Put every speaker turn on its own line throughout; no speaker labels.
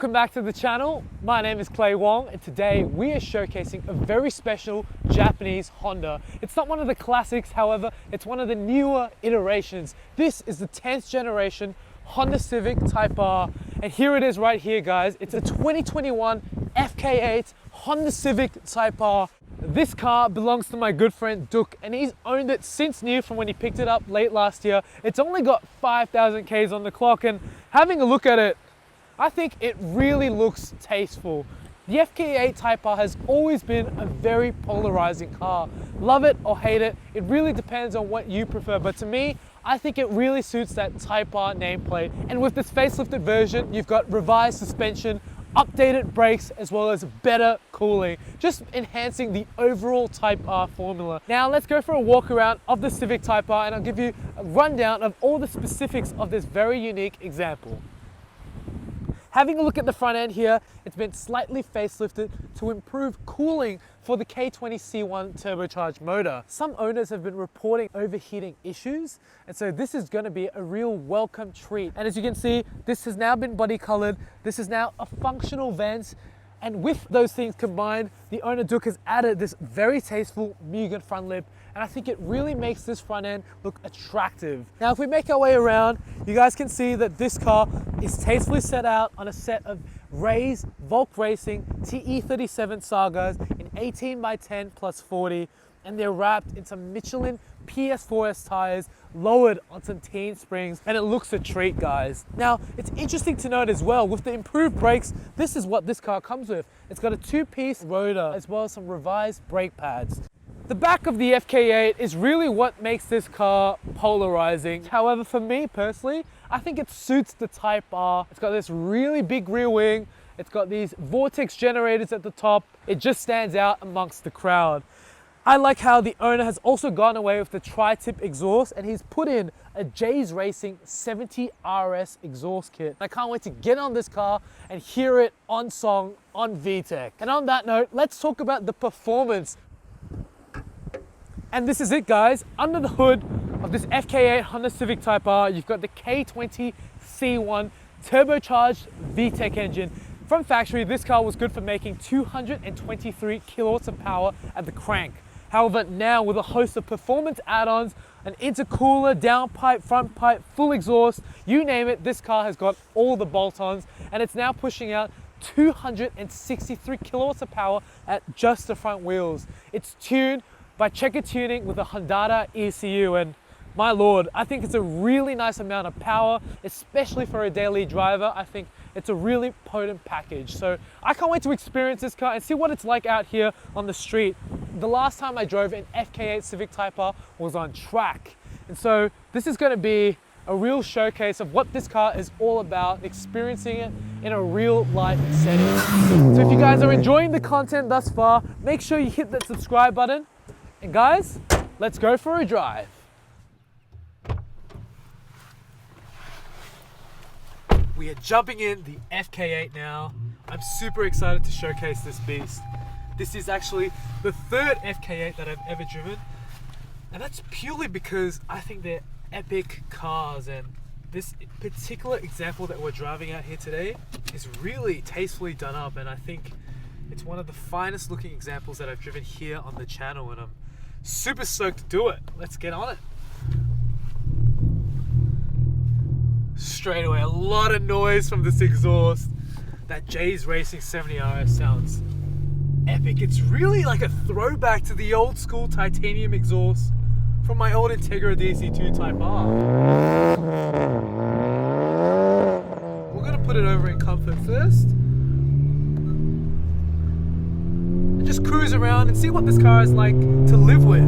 Welcome back to the channel. My name is Wong, and today we are showcasing a very special Japanese Honda. It's not one of the classics, however, it's one of the newer iterations. This is the 10th generation Honda Civic Type R, and here it is right here, guys. It's a 2021 FK8 Honda Civic Type R. This car belongs to my good friend Duke, and he's owned it since new from when he picked it up late last year. It's only got 5,000 Ks on the clock, and having a look at it, I think it really looks tasteful. The FK8 Type R has always been a very polarizing car. Love it or hate it, it really depends on what you prefer, but to me, I think it really suits that Type R nameplate. And with this facelifted version, you've got revised suspension, updated brakes, as well as better cooling, just enhancing the overall Type R formula. Now let's go for a walk around of the Civic Type R, and I'll give you a rundown of all the specifics of this very unique example. Having a look at the front end here, it's been slightly facelifted to improve cooling for the K20C1 turbocharged motor. Some owners have been reporting overheating issues, and so this is going to be a real welcome treat. And as you can see, this has now been body colored. This is now a functional vent. And with those things combined, the owner Duke has added this very tasteful Mugen front lip, and I think it really makes this front end look attractive. Now, if we make our way around, you guys can see that this car is tastefully set out on a set of Ray's Volk Racing TE37 Sagas in 18x10 plus 40, and they're wrapped in some Michelin PS4S tires, lowered on some teen springs, and it looks a treat, guys. Now, it's interesting to note as well, with the improved brakes, this is what this car comes with. It's got a two-piece rotor, as well as some revised brake pads. The back of the FK8 is really what makes this car polarizing. However, for me personally, I think it suits the Type R. It's got this really big rear wing. It's got these VTEC generators at the top. It just stands out amongst the crowd. I like how the owner has also gone away with the tri-tip exhaust, and he's put in a J's Racing 70 RS exhaust kit. I can't wait to get on this car and hear it on song on VTEC. And on that note, let's talk about the performance. And this is it, guys. Under the hood of this FK8 Honda Civic Type R, you've got the K20C1 turbocharged VTEC engine. From factory, this car was good for making 223 kilowatts of power at the crank. However, now with a host of performance add-ons, an intercooler, downpipe, front pipe, full exhaust, you name it, this car has got all the bolt-ons, and it's now pushing out 263 kilowatts of power at just the front wheels. It's tuned by Checker Tuning with a Honda ECU, and my lord, I think it's a really nice amount of power, especially for a daily driver. I think it's a really potent package. So I can't wait to experience this car and see what it's like out here on the street. The last time I drove an FK8 Civic Type R was on track. And so this is gonna be a real showcase of what this car is all about, experiencing it in a real life setting. So if you guys are enjoying the content thus far, make sure you hit that subscribe button. And guys, let's go for a drive. We are jumping in the FK8 now. I'm super excited to showcase this beast. This is actually the third FK8 that I've ever driven. And that's purely because I think they're epic cars, and this particular example that we're driving out here today is really tastefully done up, and I think it's one of the finest looking examples that I've driven here on the channel, and I'm super stoked to do it. Let's get on it. Straight away, a lot of noise from this exhaust. That J's Racing 70 RS sounds epic. It's really like a throwback to the old school titanium exhaust from my old Integra DC2 Type R. We're gonna put it over in comfort first. And just cruise around and see what this car is like to live with.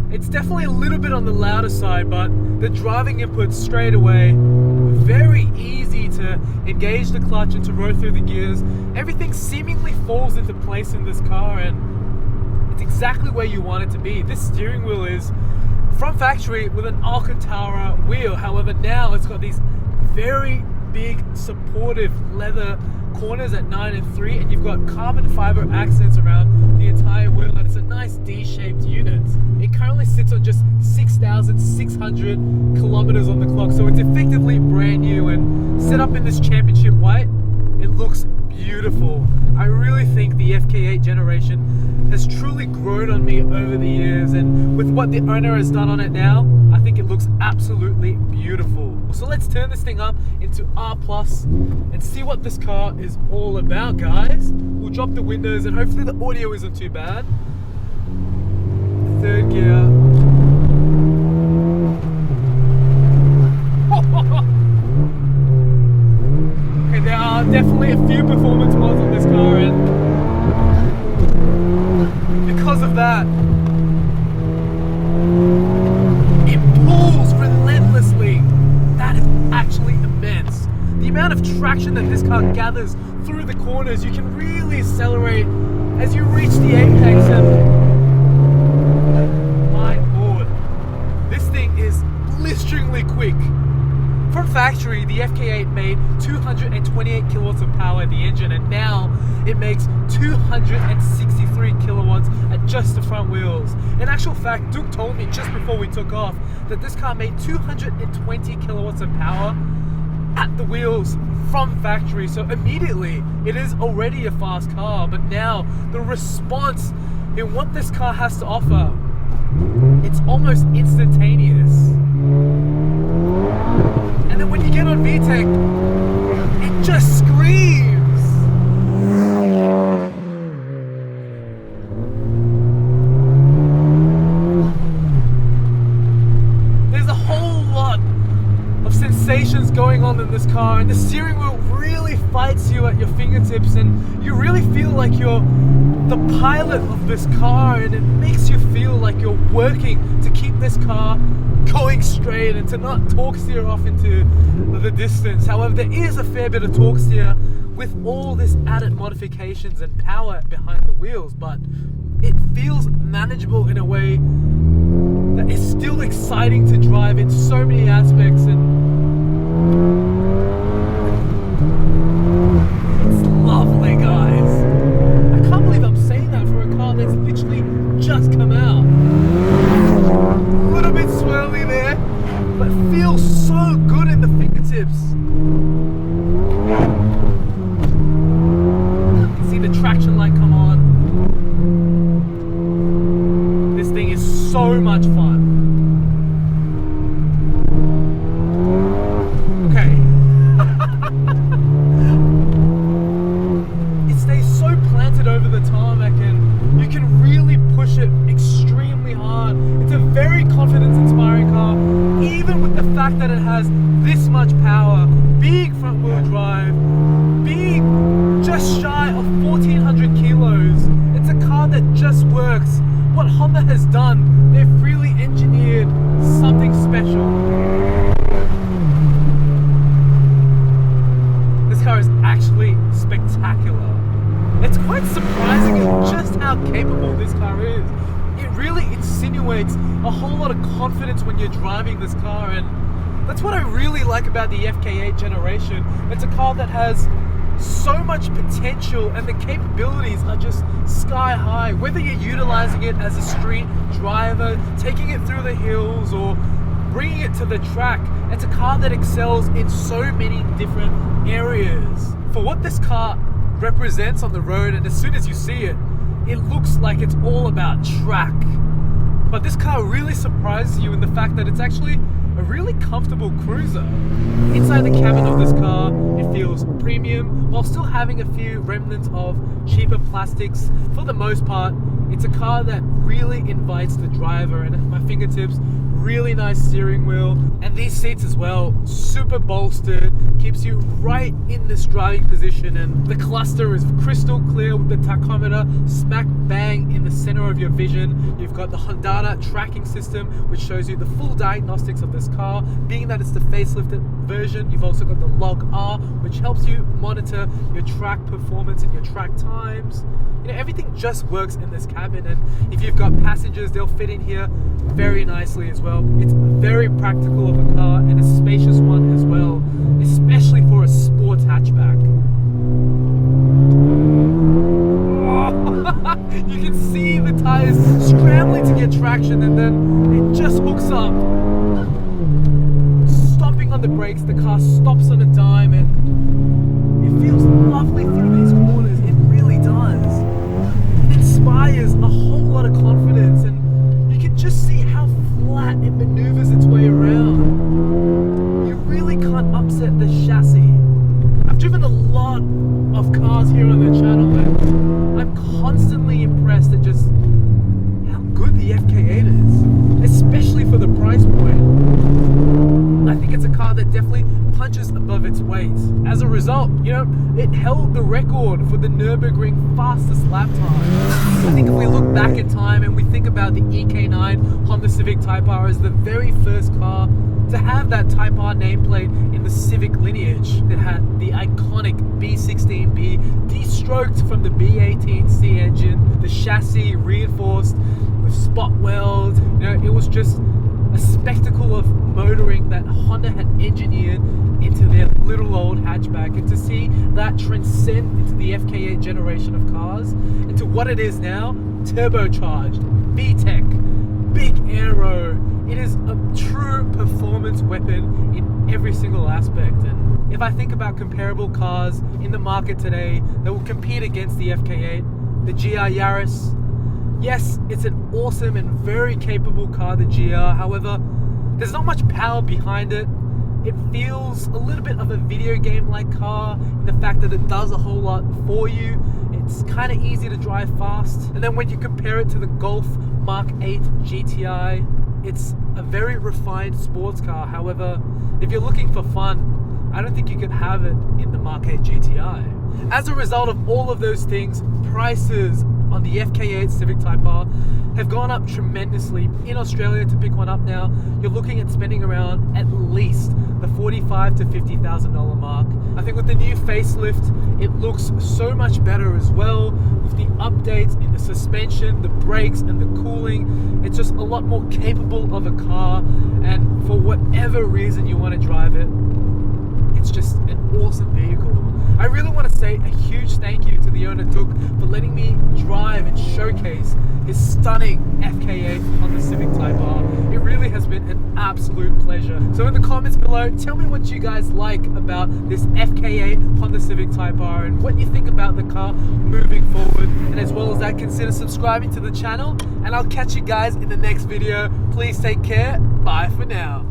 It's definitely a little bit on the louder side, but the driving input straight away, very easy to engage the clutch and to roll through the gears. Everything seemingly falls into place in this car, and it's exactly where you want it to be. This steering wheel is from factory with an Alcantara wheel. However, now it's got these very big supportive leather corners at 9 and 3, and you've got carbon fiber accents around the entire wheel, and it's a nice D-shaped unit. It currently sits on just 6,600 kilometers on the clock, so it's effectively brand new, and set up in this championship white, it looks beautiful. I really think the FK8 generation has truly grown on me over the years, and with what the owner has done on it now, I think it looks absolutely beautiful. So let's turn this thing up into R+ and see what this car is all about, guys. We'll drop the windows and hopefully the audio isn't too bad. Third gear. Okay, there are definitely a few performance mods on this car, and because of that, it pulls relentlessly. That is actually immense. The amount of traction that this car gathers through the corners, you can really accelerate as you reach the apex, and my lord, this thing is blisteringly quick. From factory, the FK8 made 228 kilowatts of power at the engine, and now it makes 263 kilowatts at just the front wheels. In actual fact, Duke told me just before we took off that this car made 220 kilowatts of power at the wheels from factory. So immediately, it is already a fast car, but now the response in what this car has to offer, it's almost instantaneous. And then when you get on VTEC, it just screams. There's a whole lot of sensations going on in this car, and the steering wheel really fights you at your fingertips, and you really feel like you're the pilot of this car, and it makes you feel like you're working to keep this car going straight and to not torque steer off into the distance. However, there is a fair bit of torque steer with all this added modifications and power behind the wheels, but it feels manageable in a way that is still exciting to drive in so many aspects, and it's lovely, guys. I can't believe I'm saying that for a car that's literally just come out. A little bit swirly there, but feels so good in the fingertips. You can see the traction light come on. This thing is so much fun. Okay. It stays so planted over the tarmac, and you can really push it extremely hard. It's a very confidence-inspiring car, even with the fact that it has this much power, being front-wheel drive, being just shy of 1,400 kilos. It's a car that just works. What Honda has done, they've really engineered something special. This car is actually spectacular. It's quite surprising at just how capable this car is. It really insinuates a whole lot of confidence when you're driving this car, and that's what I really like about the FK8 generation. It's a car that has so much potential, and the capabilities are just sky high. Whether you're utilizing it as a street driver, taking it through the hills, or bringing it to the track, it's a car that excels in so many different areas. For what this car represents on the road, and as soon as you see it, it looks like it's all about track. But this car really surprises you in the fact that it's actually a really comfortable cruiser. Inside the cabin of this car, it feels premium while still having a few remnants of cheaper plastics. For the most part, it's a car that really invites the driver, and at my fingertips, really nice steering wheel, and these seats as well, super bolstered, keeps you right in this driving position, and the cluster is crystal clear with the tachometer smack bang in the center of your vision. You've got the Honda tracking system, which shows you the full diagnostics of this car. Being that it's the facelifted version, you've also got the Log R, which helps you monitor your track performance and your track times. You know, everything just works in this cabin, and if you've got passengers, they'll fit in here very nicely as well. It's very practical of a car, and a spacious one as well, especially for a sports hatchback. traction, and then it just hooks up. Stomping on the brakes, the car stops on a dime, and it feels lovely through these corners. It really does. It inspires a whole lot of confidence, and you can just see how flat it maneuvers its way around. You really can't upset the chassis. I've driven a lot of cars here on the channel, and I'm constantly impressed at just how good the FK8 is, especially for the price point. I think it's a car that definitely punches above its weight. As a result, you know, it held the record for the Nürburgring fastest lap time. I think if we look back in time and we think about the EK9 Honda Civic Type R as the very first car to have that Type R nameplate in the Civic lineage, that had the iconic B16B de-stroked from the B18C engine, the chassis reinforced with spot weld. You know, it was just a spectacle of motoring that Honda had engineered into their little old hatchback, and to see that transcend into the FK8 generation of cars into what it is now, turbocharged, VTEC, big aero. It is a true performance weapon in every single aspect. And if I think about comparable cars in the market today that will compete against the FK8, the GR Yaris, yes, it's an awesome and very capable car, the GR. However, there's not much power behind it. It feels a little bit of a video game-like car in the fact that it does a whole lot for you. It's kind of easy to drive fast. And then when you compare it to the Golf Mark 8 GTI, it's a very refined sports car. However, if you're looking for fun, I don't think you could have it in the Mark 8 GTI. As a result of all of those things, prices on the FK8 Civic Type R have gone up tremendously. In Australia, to pick one up now, you're looking at spending around at least the $45,000 to $50,000 mark. I think with the new facelift, it looks so much better as well. With the updates in the suspension, the brakes, and the cooling, it's just a lot more capable of a car. And for whatever reason you want to drive it, it's just an awesome vehicle. I really want to say a huge thank you to the owner Duke for letting me drive and showcase his stunning FK8 Honda Civic Type R. It really has been an absolute pleasure. So in the comments below, tell me what you guys like about this FK8 Honda Civic Type R and what you think about the car moving forward. And as well as that, consider subscribing to the channel, and I'll catch you guys in the next video. Please take care. Bye for now.